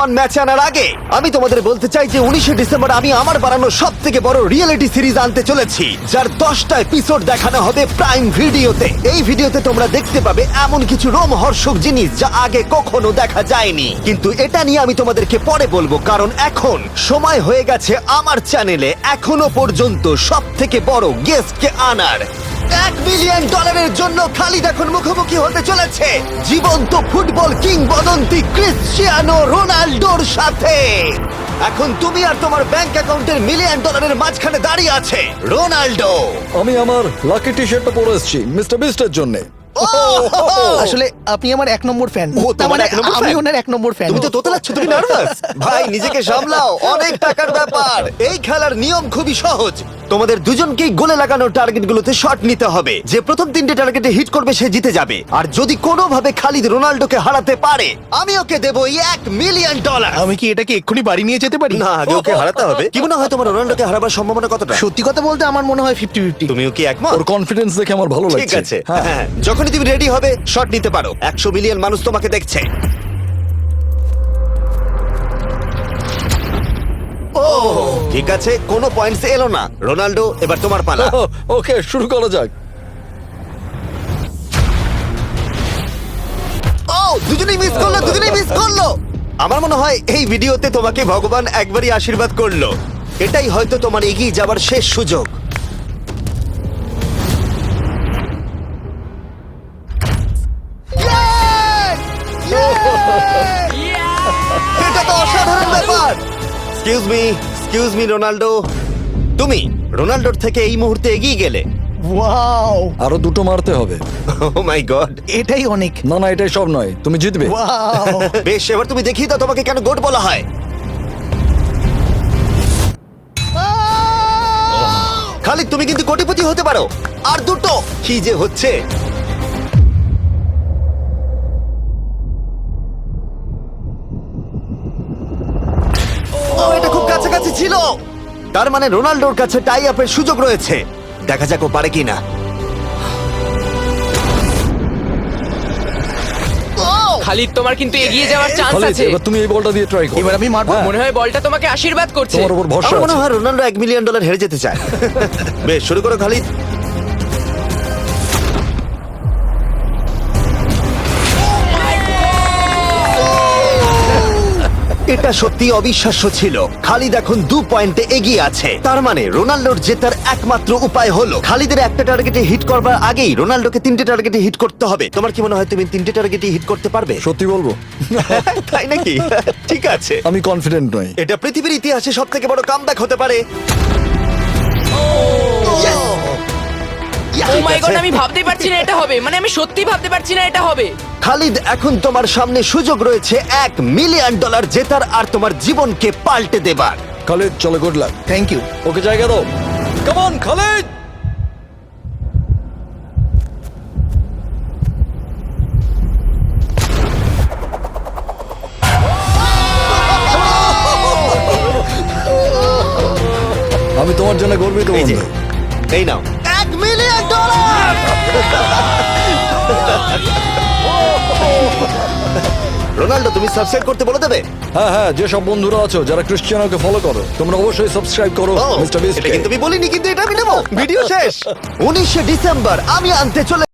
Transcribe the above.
ম্যাচে আনার আগে আমি তোমাদের বলতে চাই যে 19শে ডিসেম্বর আমি আমার বানানো সব থেকে বড় রিয়েলিটি সিরিজ আনতে চলেছি, যার 10টা এপিসোড দেখানো হবে প্রাইম ভিডিওতে। এই ভিডিওতে তোমরা দেখতে পাবে এমন কিছু রোমহর্ষক জিনিস যা আগে কখনো দেখা যায়নি, কিন্তু এটা নিয়ে আমি তোমাদেরকে পরে বলবো, কারণ এখন সময় হয়ে গেছে আমার চ্যানেলে এখনো পর্যন্ত সব থেকে বড় গেস্টকে আনার। $1 মিলিয়ন জন্য খালিদ এখন মুখোমুখি হতে চলেছে জীবন্ত ফুটবল কিংবদন্তি ক্রিশ্চিয়ানো রোনাল্ডোর সাথে। এখন তুমি আর তোমার ব্যাংক অ্যাকাউন্টের $1 মিলিয়ন মাঝখানে দাঁড়িয়ে আছে রোনাল্ডো। আমি আমার লাকি টি শার্টটা পরে এসেছি মিস্টার বিস্টের জন্য। আসলে আপনি আমার 1 নম্বর ফ্যান। ও, তোমার এক নম্বর আমি fan? ওনার 1 নম্বর ফ্যান। তুমি তো তোতলাচ্ছ, তুমি নার্ভাস? ভাই নিজেকে সামলাও, অনেক টাকার ব্যাপার। এই খেলার নিয়ম খুবই সহজ, তোমাদের দুজনকেই গোলে লাগানো টার্গেটগুলোতে শট নিতে হবে। যে প্রথম 3টে টার্গেটে হিট করবে সে জিতে যাবে, আর যদি কোনোভাবে খালিদ রোনাল্ডোকে হারাতে পারে আমি ওকে দেবো $1 মিলিয়ন। আমি কি এটাকে এক্ষুনি বাড়ি নিয়ে যেতে পারি? না, আগে ওকে হারাতে হবে। কি মনে হয় তোমার রোনাল্ডোকে হারাবার সম্ভাবনা কতটা? সত্যি কথা বলতে আমার মনে হয় 50-50। তুমিও কি একমত? ওর কনফিডেন্স দেখে আমার ভালো লাগছে। ঠিক আছে, হ্যাঁ, যখনই তুমি রেডি হবে শট নিতে পারো। 100 মিলিয়ন মানুষ তোমাকে দেখছে। ও ঠিক আছে, কোনো পয়েন্টস এলো না। রোনাল্ডো, এবার তোমার পালা। ওকে, শুরু করা যাক। ও দুজনেই মিস করলো, দুজনেই মিস করলো। আমার মনে হয় এই ভিডিওতে তোমাকে ভগবান একবারই আশীর্বাদ করলো। এটাই হয়তো তোমার এগিয়ে যাবার শেষ সুযোগ। এটা তো অসাধারণ ব্যাপার। এক্সকিউজ মি রোনাল্ডো, তুমি রোনাল্ডোর থেকে এই মুহূর্তে এগিয়ে গেলে। ওয়াও, আরো দুটো মারতে হবে। ও মাই গড। এটাই অনেক। না না, এটাই সব নয়, তুমি জিতবে। ওয়াও, বেশ, এবার তুমি দেখিয়ে দাও তোমাকে কেন গোট বলা হয়। খালিদ, তুমি কিন্তু কোটিপতি হতে পারো। আর দুটো কি যে হচ্ছে। ও, এটা খুব কাছাকাছি ছিল। তার মানে রোনাল্ডোর কাছে টাই আপের সুযোগ রয়েছে। দেখা যাক ও পারে কিনা। খালিদ, তোমার কিন্তু এগিয়ে যাওয়ার চান্স খালিদ, আছে। এবার তুমি এই বলটা দিয়ে ট্রাই করো। এবার আমি মারবো। হ্যাঁ, মনে হয় বলটা তোমাকে আশীর্বাদ করছে। তোমার উপর ভরসা আমার মনে আছে। হয় রোনাল্ডো $1 মিলিয়ন হেরে যেতে চায়। বেশ, শুরু করো খালিদ। এটা সত্যি অবিশ্বাস্য ছিল। খালিদ এখন 2 পয়েন্টে এগিয়ে আছে। তার মানে রোনাল্ডোর জেতার একমাত্র উপায় হলো খালিদের একটা টার্গেটে হিট করবার আগেই রোনাল্ডোকে 3টে টার্গেটে হিট করতে হবে। তোমার কি মনে হয় তুমি 3টে টার্গেটে হিট করতে পারবে? সত্যি বলবো, তাই নাকি? ঠিক আছে, আমি কনফিডেন্ট নই। এটা পৃথিবীর ইতিহাসে সব থেকে বড় কামব্যাক হতে পারে। ও মাই ঠিক গড, আছে। আমি ভাবতেই পারছি না এটা হবে। মানে আমি সত্যি ভাবতে পারছি না এটা হবে। খালিদ, এখন তোমার সামনে সুযোগ রয়েছে $1 মিলিয়ন জেতার আর তোমার জীবনকে পাল্টে দেবার। খালিদ, চলো, good luck. Thank you. Okay জায়গা দাও। Come on Khalid. আমি তোমার জন্য গর্বিত এই যে, বন্ধু। এই নাও $1 মিলিয়ন। রোনাল্ডো, তুমি সাবস্ক্রাইব করতে বলে দেবে? হ্যাঁ হ্যাঁ, যে সব বন্ধুরা আছো যারা ক্রিশ্চিয়ানোকে ফলো করো, তোমরা অবশ্যই সাবস্ক্রাইব করো ও, মিস্টার বিস্ট। এটা কিন্তু আমি বলিনি, কিন্তু এটা আমি নেবো। ভিডিও শেষ। 19শে ডিসেম্বর আমি আনতে চলে